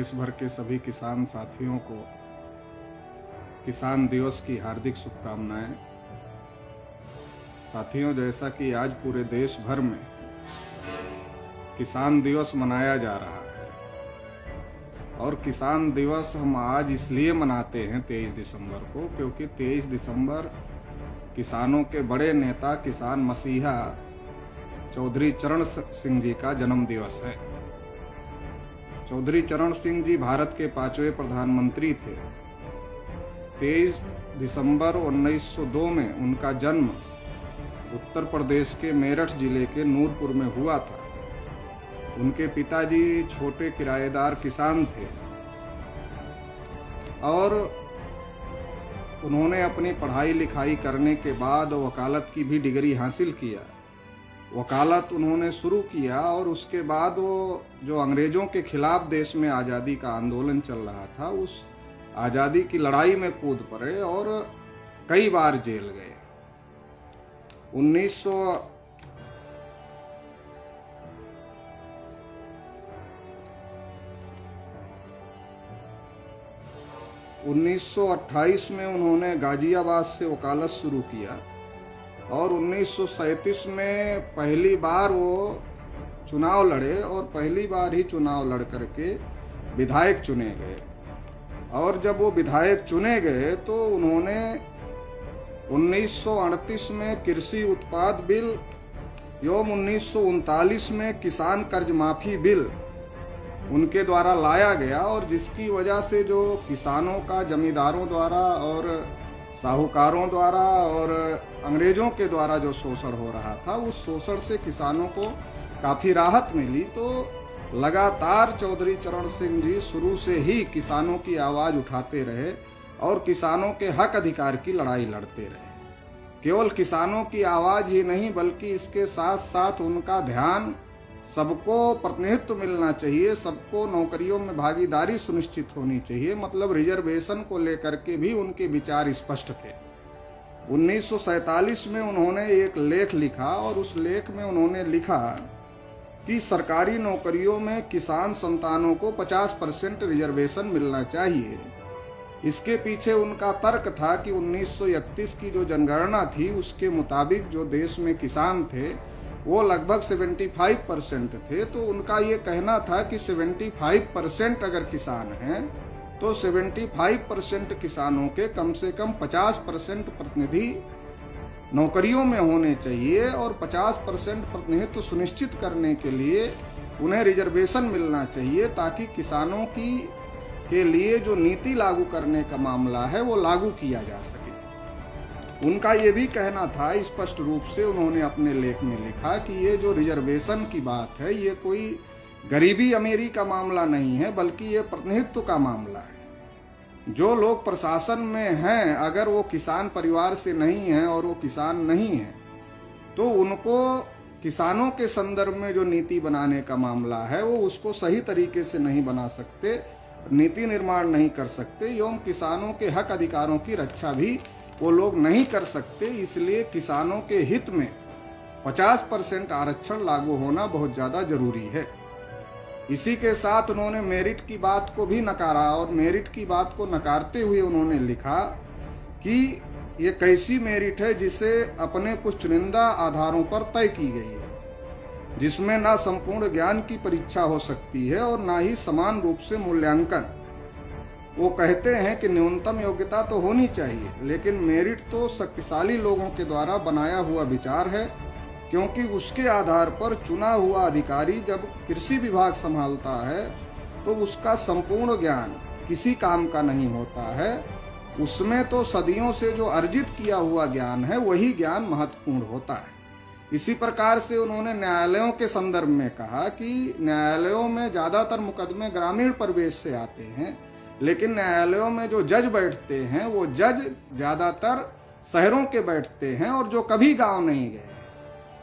देश भर के सभी किसान साथियों को किसान दिवस की हार्दिक शुभकामनाएं। साथियों, जैसा कि आज पूरे देश भर में किसान दिवस मनाया जा रहा है और किसान दिवस हम आज इसलिए मनाते हैं 23 दिसंबर को, क्योंकि 23 दिसंबर किसानों के बड़े नेता किसान मसीहा चौधरी चरण सिंह जी का जन्म दिवस है। चौधरी चरण सिंह जी भारत के 5वें प्रधानमंत्री थे। 23 दिसंबर 1902 में उनका जन्म उत्तर प्रदेश के मेरठ जिले के नूरपुर में हुआ था। उनके पिताजी छोटे किराएदार किसान थे और उन्होंने अपनी पढ़ाई लिखाई करने के बाद वकालत की भी डिग्री हासिल किया। वकालत उन्होंने शुरू किया और उसके बाद वो जो अंग्रेजों के खिलाफ देश में आज़ादी का आंदोलन चल रहा था, उस आज़ादी की लड़ाई में कूद पड़े और कई बार जेल गए। 1928 में उन्होंने गाजियाबाद से वकालत शुरू किया और 1937 में पहली बार वो चुनाव लड़े और पहली बार ही चुनाव लड़ करके विधायक चुने गए। और जब वो विधायक चुने गए तो उन्होंने 1938 में कृषि उत्पाद बिल एवं 1939 में किसान कर्ज माफी बिल उनके द्वारा लाया गया, और जिसकी वजह से जो किसानों का जमींदारों द्वारा और साहूकारों द्वारा और अंग्रेजों के द्वारा जो शोषण हो रहा था, उस शोषण से किसानों को काफ़ी राहत मिली। तो लगातार चौधरी चरण सिंह जी शुरू से ही किसानों की आवाज़ उठाते रहे और किसानों के हक अधिकार की लड़ाई लड़ते रहे। केवल किसानों की आवाज़ ही नहीं, बल्कि इसके साथ साथ उनका ध्यान सबको प्रतिनिधित्व मिलना चाहिए, सबको नौकरियों में भागीदारी सुनिश्चित होनी चाहिए, मतलब रिजर्वेशन को लेकर के भी उनके विचार स्पष्ट थे। 1947 में उन्होंने एक लेख लिखा और उस लेख में उन्होंने लिखा कि सरकारी नौकरियों में किसान संतानों को 50% रिजर्वेशन मिलना चाहिए। इसके पीछे उनका तर्क था कि 1931 की जो जनगणना थी उसके मुताबिक जो देश में किसान थे वो लगभग 75% थे। तो उनका ये कहना था कि 75% अगर किसान हैं तो 75% किसानों के कम से कम 50% प्रतिनिधि नौकरियों में होने चाहिए और 50% प्रतिनिधित्व सुनिश्चित करने के लिए उन्हें रिजर्वेशन मिलना चाहिए, ताकि किसानों के लिए जो नीति लागू करने का मामला है वो लागू किया जा सके। उनका ये भी कहना था, स्पष्ट रूप से उन्होंने अपने लेख में लिखा कि ये जो रिजर्वेशन की बात है ये कोई गरीबी अमीरी का मामला नहीं है, बल्कि ये प्रतिनिधित्व का मामला है। जो लोग प्रशासन में हैं, अगर वो किसान परिवार से नहीं हैं और वो किसान नहीं हैं, तो उनको किसानों के संदर्भ में जो नीति बनाने का मामला है वो उसको सही तरीके से नहीं बना सकते, नीति निर्माण नहीं कर सकते एवं किसानों के हक अधिकारों की रक्षा भी वो लोग नहीं कर सकते। इसलिए किसानों के हित में 50% आरक्षण लागू होना बहुत ज़्यादा जरूरी है। इसी के साथ उन्होंने मेरिट की बात को भी नकारा और मेरिट की बात को नकारते हुए उन्होंने लिखा कि ये कैसी मेरिट है जिसे अपने कुछ चुनिंदा आधारों पर तय की गई है, जिसमें ना संपूर्ण ज्ञान की परीक्षा हो सकती है और ना ही समान रूप से मूल्यांकन। वो कहते हैं कि न्यूनतम योग्यता तो होनी चाहिए, लेकिन मेरिट तो शक्तिशाली लोगों के द्वारा बनाया हुआ विचार है, क्योंकि उसके आधार पर चुना हुआ अधिकारी जब कृषि विभाग संभालता है तो उसका संपूर्ण ज्ञान किसी काम का नहीं होता है। उसमें तो सदियों से जो अर्जित किया हुआ ज्ञान है वही ज्ञान महत्वपूर्ण होता है। इसी प्रकार से उन्होंने न्यायालयों के संदर्भ में कहा कि न्यायालयों में ज़्यादातर मुकदमे ग्रामीण परिवेश से आते हैं, लेकिन न्यायालयों में जो जज बैठते हैं वो जज ज़्यादातर शहरों के बैठते हैं और जो कभी गांव नहीं गए।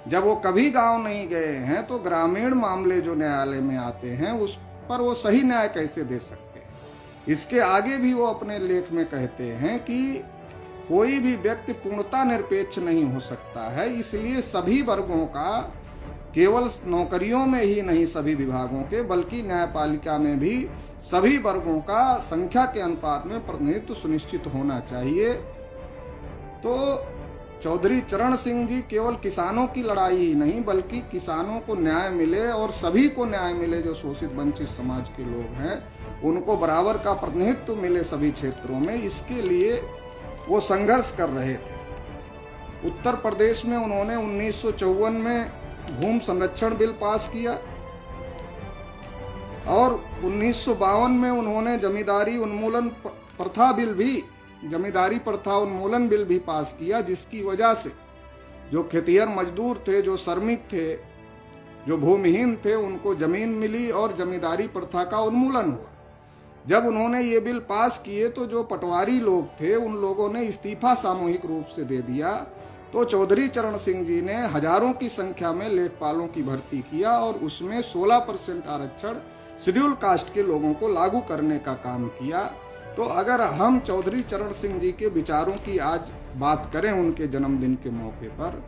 जब वो कभी गांव नहीं गए हैं तो ग्रामीण मामले जो न्यायालय में आते हैं उस पर वो सही न्याय कैसे दे सकते हैं। इसके आगे भी वो अपने लेख में कहते हैं कि कोई भी व्यक्ति पूर्णता निरपेक्ष नहीं हो सकता है, इसलिए सभी वर्गों का केवल नौकरियों में ही नहीं, सभी विभागों के बल्कि न्यायपालिका में भी सभी वर्गों का संख्या के अनुपात में प्रतिनिधित्व सुनिश्चित होना चाहिए। तो चौधरी चरण सिंह जी केवल किसानों की लड़ाई ही नहीं, बल्कि किसानों को न्याय मिले और सभी को न्याय मिले, जो शोषित वंचित समाज के लोग हैं उनको बराबर का प्रतिनिधित्व मिले सभी क्षेत्रों में, इसके लिए वो संघर्ष कर रहे थे। उत्तर प्रदेश में उन्होंने 1954 में भूमि संरक्षण बिल पास किया और 1952 में उन्होंने जमींदारी प्रथा उन्मूलन बिल भी पास किया, जिसकी वजह से जो खेतिहर मजदूर थे, जो श्रमिक थे, जो भूमिहीन थे, उनको जमीन मिली और जमींदारी प्रथा का उन्मूलन हुआ। जब उन्होंने ये बिल पास किए तो जो पटवारी लोग थे उन लोगों ने इस्तीफा सामूहिक रूप से दे दिया। तो चौधरी चरण सिंह जी ने हजारों की संख्या में लेखपालों की भर्ती किया और उसमें 16% आरक्षण शेड्यूल कास्ट के लोगों को लागू करने का काम किया। तो अगर हम चौधरी चरण सिंह जी के विचारों की आज बात करें उनके जन्मदिन के मौके पर,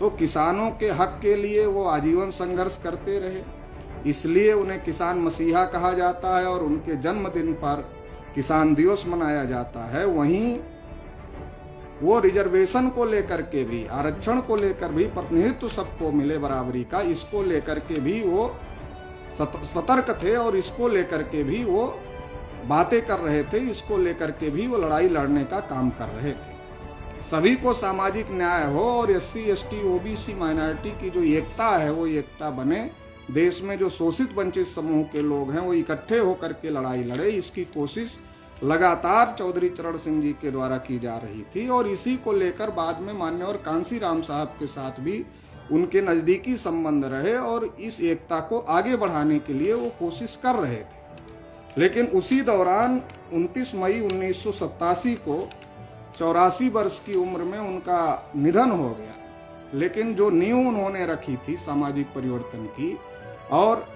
तो किसानों के हक के लिए वो आजीवन संघर्ष करते रहे, इसलिए उन्हें किसान मसीहा कहा जाता है और उनके जन्मदिन पर किसान दिवस मनाया जाता है। वहीं वो रिजर्वेशन को लेकर के भी, आरक्षण को लेकर भी, प्रतिनिधित्व सबको मिले बराबरी का, इसको लेकर के भी वो सतर्क थे और इसको लेकर के भी वो बातें कर रहे थे, इसको लेकर के भी वो लड़ाई लड़ने का काम कर रहे थे। सभी को सामाजिक न्याय हो और SC ST OBC माइनॉरिटी की जो एकता है वो एकता बने, देश में जो शोषित वंचित समूह के लोग हैं वो इकट्ठे होकर के लड़ाई लड़े, इसकी कोशिश लगातार चौधरी चरण सिंह जी के द्वारा की जा रही थी। और इसी को लेकर बाद में मान्यवर कांसी राम साहब के साथ भी उनके नज़दीकी संबंध रहे और इस एकता को आगे बढ़ाने के लिए वो कोशिश कर रहे थे। लेकिन उसी दौरान 29 मई 1987 को 84 वर्ष की उम्र में उनका निधन हो गया। लेकिन जो नींव उन्होंने रखी थी सामाजिक परिवर्तन की और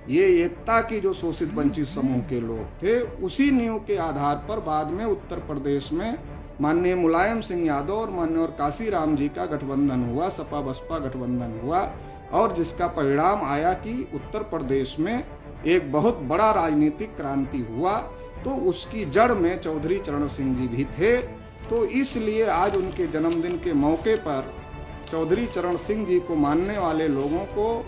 ये एकता की, जो शोषित वंचित समूह के लोग थे, उसी नींव के आधार पर बाद में उत्तर प्रदेश में माननीय मुलायम सिंह यादव और मान्यवर कांसी राम जी का गठबंधन हुआ, सपा बसपा गठबंधन हुआ और जिसका परिणाम आया कि उत्तर प्रदेश में एक बहुत बड़ा राजनीतिक क्रांति हुआ। तो उसकी जड़ में चौधरी चरण सिंह जी भी थे। तो इसलिए आज उनके जन्मदिन के मौके पर चौधरी चरण सिंह जी को मानने वाले लोगों को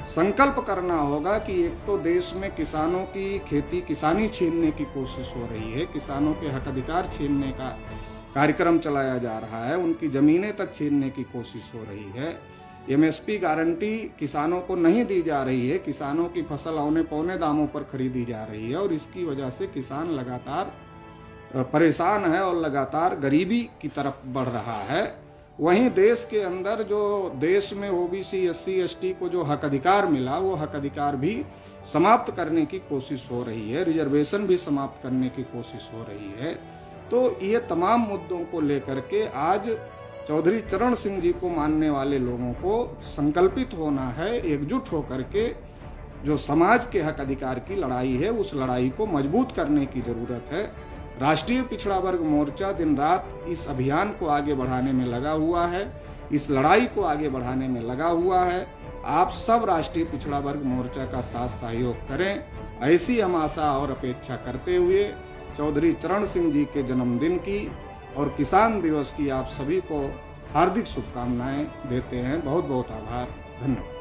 संकल्प करना होगा कि एक तो देश में किसानों की खेती किसानी छीनने की कोशिश हो रही है, किसानों के हक अधिकार छीनने का कार्यक्रम चलाया जा रहा है, उनकी जमीनें तक छीनने की कोशिश हो रही है, MSP गारंटी किसानों को नहीं दी जा रही है, किसानों की फसल औने पौने दामों पर खरीदी जा रही है और इसकी वजह से किसान लगातार परेशान है और लगातार गरीबी की तरफ बढ़ रहा है। वहीं देश के अंदर जो देश में OBC SC ST को जो हक अधिकार मिला वो हक अधिकार भी समाप्त करने की कोशिश हो रही है, रिजर्वेशन भी समाप्त करने की कोशिश हो रही है। तो ये तमाम मुद्दों को लेकर के आज चौधरी चरण सिंह जी को मानने वाले लोगों को संकल्पित होना है, एकजुट होकर के जो समाज के हक अधिकार की लड़ाई है उस लड़ाई को मजबूत करने की जरूरत है। राष्ट्रीय पिछड़ा वर्ग मोर्चा दिन रात इस अभियान को आगे बढ़ाने में लगा हुआ है, इस लड़ाई को आगे बढ़ाने में लगा हुआ है। आप सब राष्ट्रीय पिछड़ा वर्ग मोर्चा का साथ सहयोग करें, ऐसी हम आशा और अपेक्षा करते हुए चौधरी चरण सिंह जी के जन्मदिन की और किसान दिवस की आप सभी को हार्दिक शुभकामनाएं देते हैं। बहुत बहुत आभार, धन्यवाद।